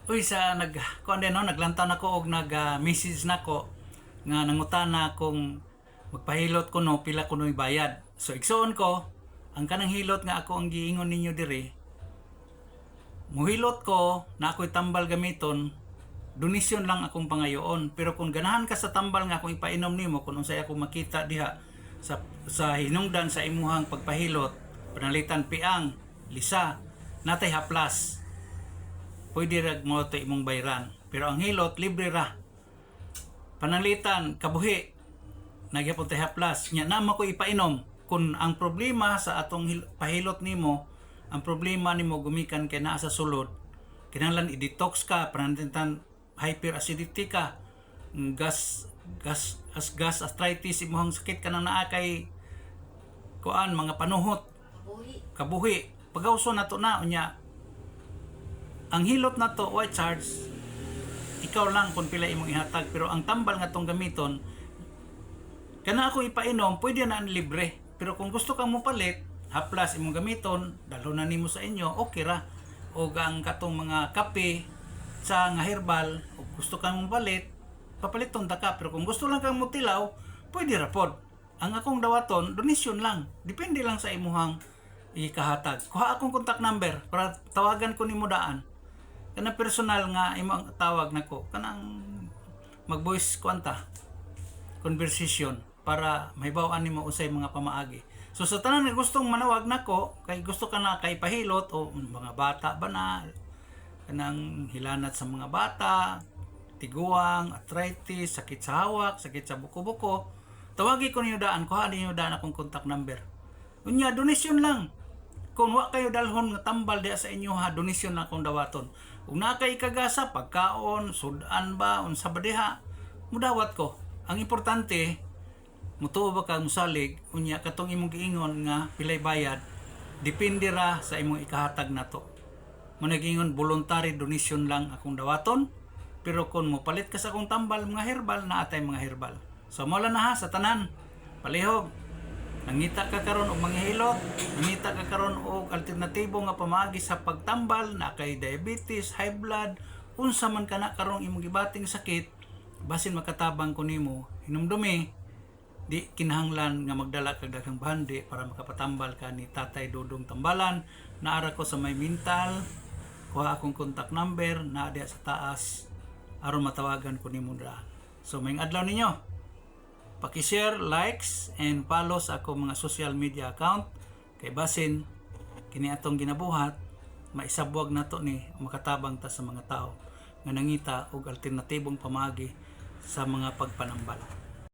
Uy, sa kuan din no, naglantaw nako og message nako nga nangutana kung magpahilot ko no pila kuno'y bayad. So igsuon ko ang kanang hilot nga ako ang giingon ninyo diri. Muhilot ko na ako'y tambal gamiton, donasyon lang akong pangayoon. Pero kung ganahan ka sa tambal nga akong ipainom nimo kung unsay ako makita diha sa hinungdan sa imuhang pagpahilot, panalitan piang, lisa, natay haplas. Pwede rag mo ito imong bayran. Pero ang hilot, libre ra. Panalitan, kabuhi, nagyapon tayo haplas. Nya nama ko ipainom. Kung ang problema sa atong pahilot nimo, ang problema nimo gumikan kay naa sa sulod, kinahanglan i-detox ka, panalitan hyperacidity ka, gas arthritis, imong sakit ka nang naa kay kuan, mga panuhot, kabuhi. Pagawso na to na, unya, ang hilot na to, white charge, ikaw lang kung pila imong ihatag. Pero ang tambal nga tong gamiton, kana ako ipainom, pwede na ang libre. Pero kung gusto kang mupalit, haplas imong gamiton, dalo na nimo sa inyo, okay ra. O ang katong mga kape, sa nga herbal, o gusto kang mupalit, papaliton ta ka. Pero kung gusto lang kang mutilaw, pwede ra pod. Ang akong dawaton, donasyon lang. Depende lang sa imuhang ikahatag. Kuha akong contact number para tawagan ko nimo daan. Kana personal nga imong tawag nako, kanang mag-voice kwanta conversation para mahibaw-an nimo usay mga pamaagi. So sa tanan nga gustong manawag nako, kay gusto ka na kay pahilot o mga bata ba na kanang hilanat sa mga bata, tiguang, arthritis, sakit sa hawak, sakit sa buko-buko, tawagi ko ninyo daan, kuha ninyo daan akong contact number. Unya donasyon lang. Kung wa kayo dalhon nga tambal diha sa inyo ha, donasyon na akong dawaton. Kung na kay kagasa, pagkaon, sudan ba, unsa ba diha, mudawat ko. Ang importante, mutuo ba ka musalig, unya katong imong giingon nga pilay bayad, depende ra sa imong ikahatag nato. Mo nagingon voluntary donation lang akong dawaton, pero kung mo palit ka sa akong tambal mga herbal, na atay mga herbal. So mo lang na ha sa tanan. Palihog. Nangita ka karon og manghilot, nangita ka karon og alternatibo nga pamaagi sa pagtambal na kay diabetes, high blood, unsa man kana karon imong gibating sakit, basin makatabang ko nimo, hinumdumi, di kinahanglan nga magdala kag daghang bandi para makapatambal ka ni Tatay Dudong Tambalan. Naara ko sa may mental, kuha akong contact number na diha sa taas aron matawagan ko nimo daan. So may adlaw ninyo. Paki-share, likes, and follow sa ako mga social media account. Kay basin, kini atong ginabuhat, maisabwag na to ni makatabang ta sa mga tao nga nangita og alternatibong pamagi sa mga pagpanambal.